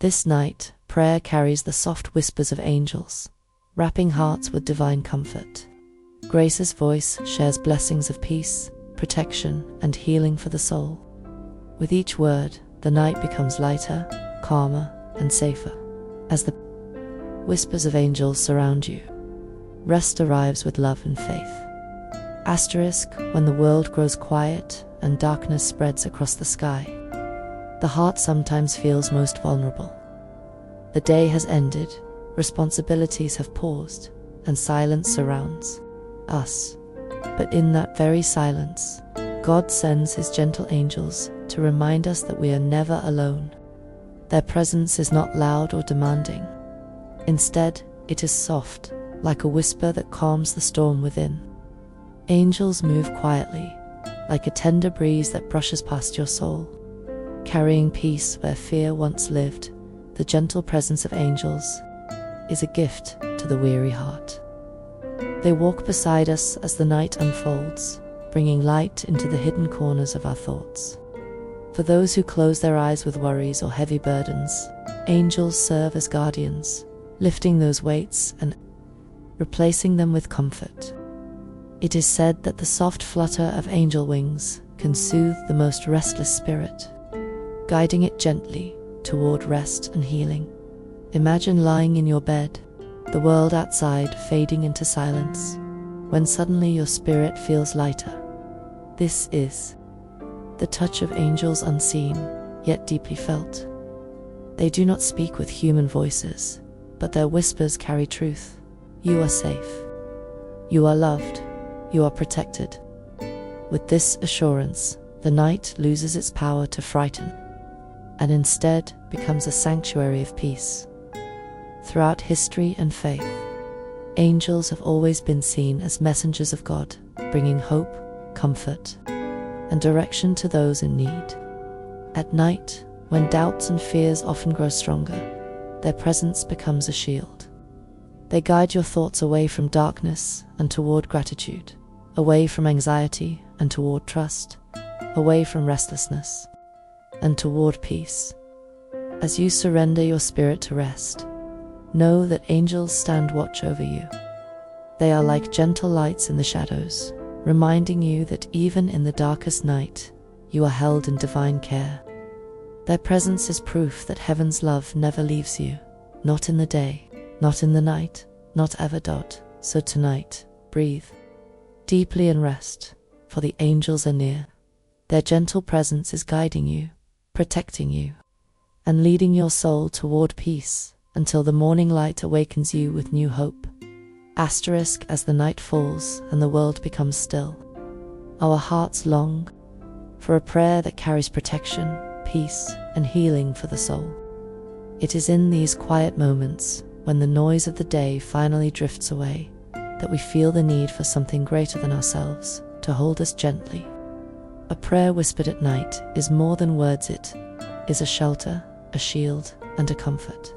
This night, prayer carries the soft whispers of angels, wrapping hearts with divine comfort. Grace's voice shares blessings of peace, protection, and healing for the soul. With each word, the night becomes lighter, calmer, and safer. As the whispers of angels surround you, rest arrives with love and faith. When the world grows quiet and darkness spreads across the sky, the heart sometimes feels most vulnerable. The day has ended, responsibilities have paused, and silence surrounds us. But in that very silence, God sends His gentle angels to remind us that we are never alone. Their presence is not loud or demanding. Instead, it is soft, like a whisper that calms the storm within. Angels move quietly, like a tender breeze that brushes past your soul. Carrying peace where fear once lived, the gentle presence of angels is a gift to the weary heart. They walk beside us as the night unfolds, bringing light into the hidden corners of our thoughts. For those who close their eyes with worries or heavy burdens, angels serve as guardians, lifting those weights and replacing them with comfort. It is said that the soft flutter of angel wings can soothe the most restless spirit, guiding it gently toward rest and healing. Imagine lying in your bed, the world outside fading into silence, when suddenly your spirit feels lighter. This is the touch of angels, unseen, yet deeply felt. They do not speak with human voices, but their whispers carry truth. You are safe. You are loved. You are protected. With this assurance, the night loses its power to frighten, and instead becomes a sanctuary of peace. Throughout history and faith, angels have always been seen as messengers of God, bringing hope, comfort, and direction to those in need. At night, when doubts and fears often grow stronger, their presence becomes a shield. They guide your thoughts away from darkness and toward gratitude, away from anxiety and toward trust, away from restlessness and toward peace. As you surrender your spirit to rest, know that angels stand watch over you. They are like gentle lights in the shadows, reminding you that even in the darkest night, you are held in divine care. Their presence is proof that heaven's love never leaves you, not in the day, not in the night, not ever. So tonight, breathe deeply and rest, for the angels are near. Their gentle presence is guiding you, protecting you, and leading your soul toward peace until the morning light awakens you with new hope. As the night falls and the world becomes still, our hearts long for a prayer that carries protection, peace, and healing for the soul. It is in these quiet moments, when the noise of the day finally drifts away, that we feel the need for something greater than ourselves to hold us gently. A prayer whispered at night is more than words. It is a shelter, a shield, and a comfort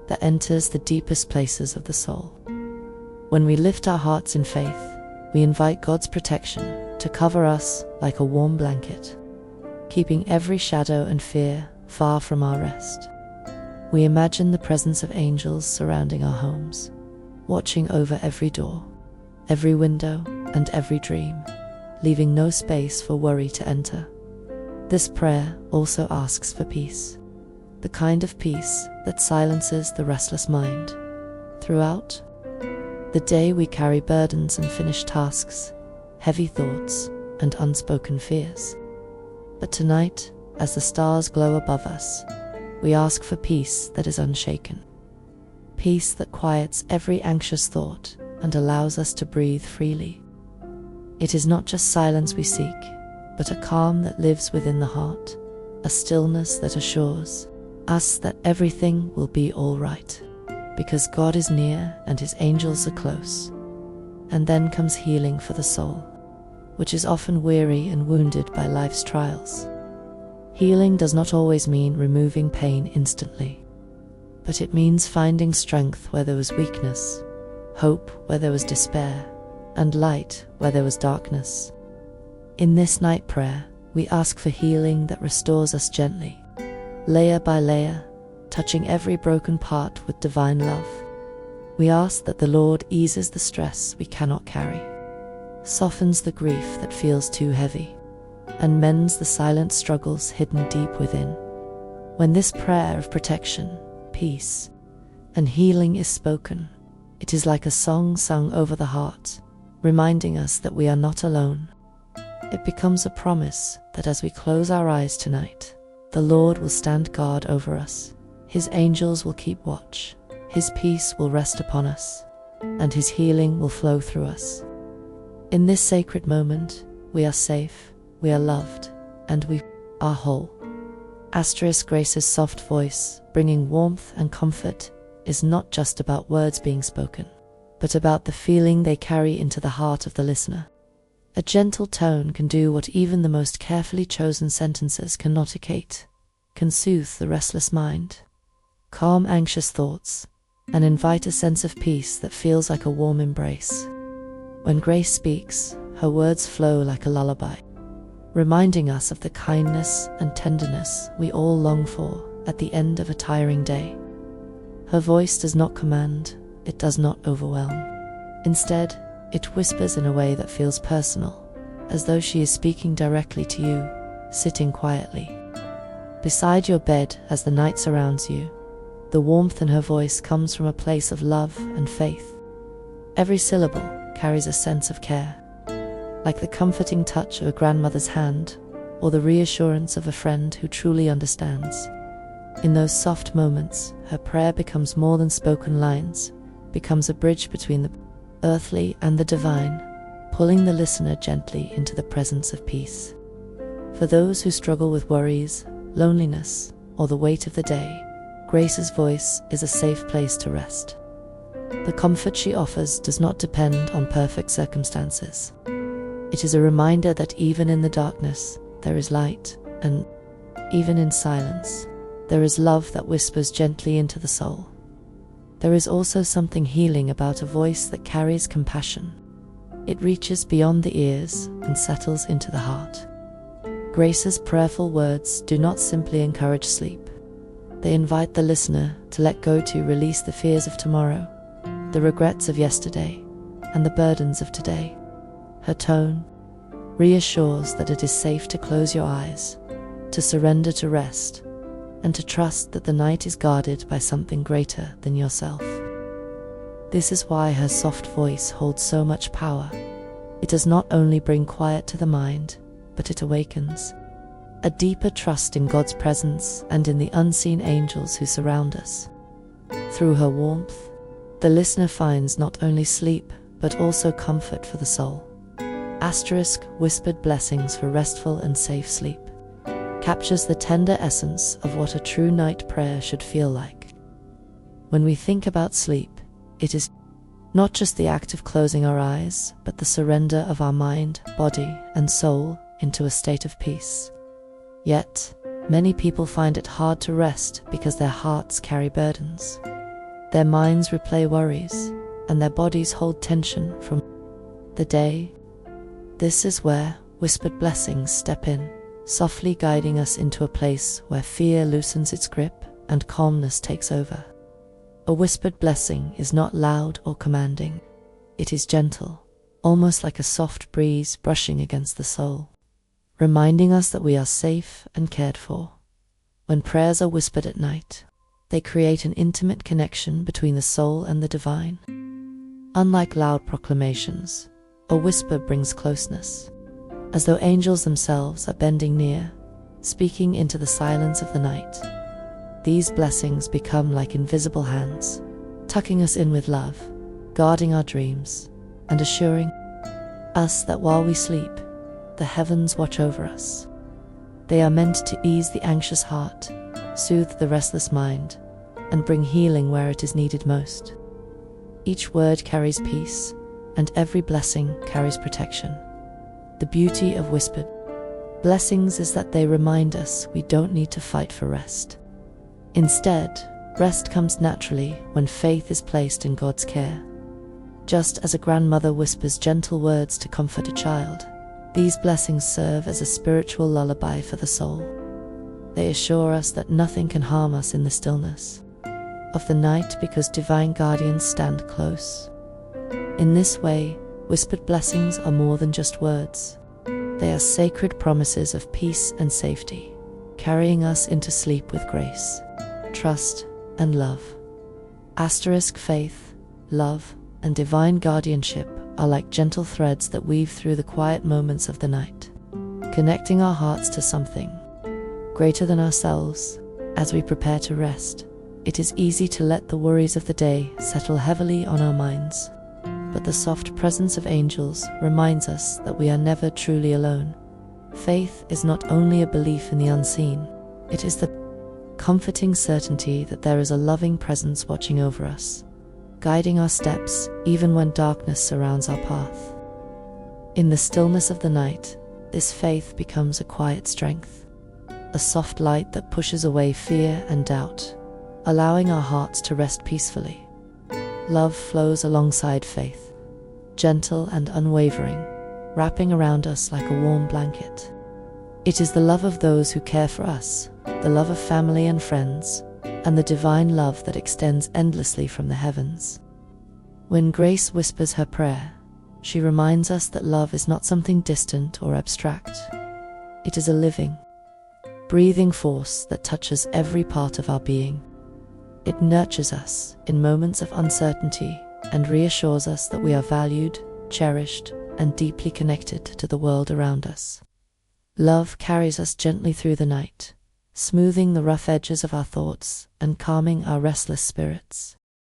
that enters the deepest places of the soul. When we lift our hearts in faith, we invite God's protection to cover us like a warm blanket, keeping every shadow and fear far from our rest. We imagine the presence of angels surrounding our homes, watching over every door, every window, and every dream, leaving no space for worry to enter. This prayer also asks for peace, the kind of peace that silences the restless mind. Throughout the day we carry burdens and unfinished tasks, heavy thoughts, and unspoken fears. But tonight, as the stars glow above us, we ask for peace that is unshaken. Peace that quiets every anxious thought and allows us to breathe freely. It is not just silence we seek, but a calm that lives within the heart, a stillness that assures us that everything will be all right, because God is near and His angels are close. And then comes healing for the soul, which is often weary and wounded by life's trials. Healing does not always mean removing pain instantly, but it means finding strength where there was weakness, hope where there was despair, and light where there was darkness. In this night prayer, we ask for healing that restores us gently, layer by layer, touching every broken part with divine love. We ask that the Lord eases the stress we cannot carry, softens the grief that feels too heavy, and mends the silent struggles hidden deep within. When this prayer of protection, peace, and healing is spoken, it is like a song sung over the heart, reminding us that we are not alone. It becomes a promise that as we close our eyes tonight, the Lord will stand guard over us, His angels will keep watch, His peace will rest upon us, and His healing will flow through us. In this sacred moment, we are safe, we are loved, and we are whole. Grace's soft voice, bringing warmth and comfort, is not just about words being spoken, but about the feeling they carry into the heart of the listener. A gentle tone can do what even the most carefully chosen sentences cannot can soothe the restless mind, calm anxious thoughts, and invite a sense of peace that feels like a warm embrace. When Grace speaks, her words flow like a lullaby, reminding us of the kindness and tenderness we all long for at the end of a tiring day. Her voice does not command, it does not overwhelm. Instead, it whispers in a way that feels personal, as though she is speaking directly to you, sitting quietly beside your bed as the night surrounds you. The warmth in her voice comes from a place of love and faith. Every syllable carries a sense of care, like the comforting touch of a grandmother's hand or the reassurance of a friend who truly understands. In those soft moments, her prayer becomes more than spoken lines, becomes a bridge between the earthly and the divine, pulling the listener gently into the presence of peace. For those who struggle with worries, loneliness, or the weight of the day, Grace's voice is a safe place to rest. The comfort she offers does not depend on perfect circumstances. It is a reminder that even in the darkness, there is light, and even in silence, there is love that whispers gently into the soul. There is also something healing about a voice that carries compassion. It reaches beyond the ears and settles into the heart. Grace's prayerful words do not simply encourage sleep. They invite the listener to let go, to release the fears of tomorrow, the regrets of yesterday, and the burdens of today. Her tone reassures that it is safe to close your eyes, to surrender to rest, and to trust that the night is guarded by something greater than yourself. This is why her soft voice holds so much power. It does not only bring quiet to the mind, but it awakens a deeper trust in God's presence and in the unseen angels who surround us. Through her warmth, the listener finds not only sleep, but also comfort for the soul. Whispered blessings for restful and safe sleep captures the tender essence of what a true night prayer should feel like. When we think about sleep, it is not just the act of closing our eyes, but the surrender of our mind, body, and soul into a state of peace. Yet, many people find it hard to rest because their hearts carry burdens. Their minds replay worries, and their bodies hold tension from the day. This is where whispered blessings step in, softly guiding us into a place where fear loosens its grip and calmness takes over. A whispered blessing is not loud or commanding. It is gentle, almost like a soft breeze brushing against the soul, reminding us that we are safe and cared for. When prayers are whispered at night, they create an intimate connection between the soul and the divine. Unlike loud proclamations, a whisper brings closeness, as though angels themselves are bending near, speaking into the silence of the night. These blessings become like invisible hands, tucking us in with love, guarding our dreams, and assuring us that while we sleep, the heavens watch over us. They are meant to ease the anxious heart, soothe the restless mind, and bring healing where it is needed most. Each word carries peace, and every blessing carries protection. The beauty of whispered blessings is that they remind us we don't need to fight for rest. Instead, rest comes naturally when faith is placed in God's care. Just as a grandmother whispers gentle words to comfort a child, these blessings serve as a spiritual lullaby for the soul. They assure us that nothing can harm us in the stillness of the night because divine guardians stand close. In this way, whispered blessings are more than just words. They are sacred promises of peace and safety, carrying us into sleep with grace, trust, and love. Faith, love, and divine guardianship are like gentle threads that weave through the quiet moments of the night, connecting our hearts to something greater than ourselves. As we prepare to rest, it is easy to let the worries of the day settle heavily on our minds. But the soft presence of angels reminds us that we are never truly alone. Faith is not only a belief in the unseen, it is the comforting certainty that there is a loving presence watching over us, guiding our steps even when darkness surrounds our path. In the stillness of the night, this faith becomes a quiet strength, a soft light that pushes away fear and doubt, allowing our hearts to rest peacefully. Love flows alongside faith, gentle and unwavering, wrapping around us like a warm blanket. It is the love of those who care for us, the love of family and friends, and the divine love that extends endlessly from the heavens. When Grace whispers her prayer, she reminds us that love is not something distant or abstract. It is a living, breathing force that touches every part of our being. It nurtures us in moments of uncertainty and reassures us that we are valued, cherished, and deeply connected to the world around us. Love carries us gently through the night, smoothing the rough edges of our thoughts and calming our restless spirits.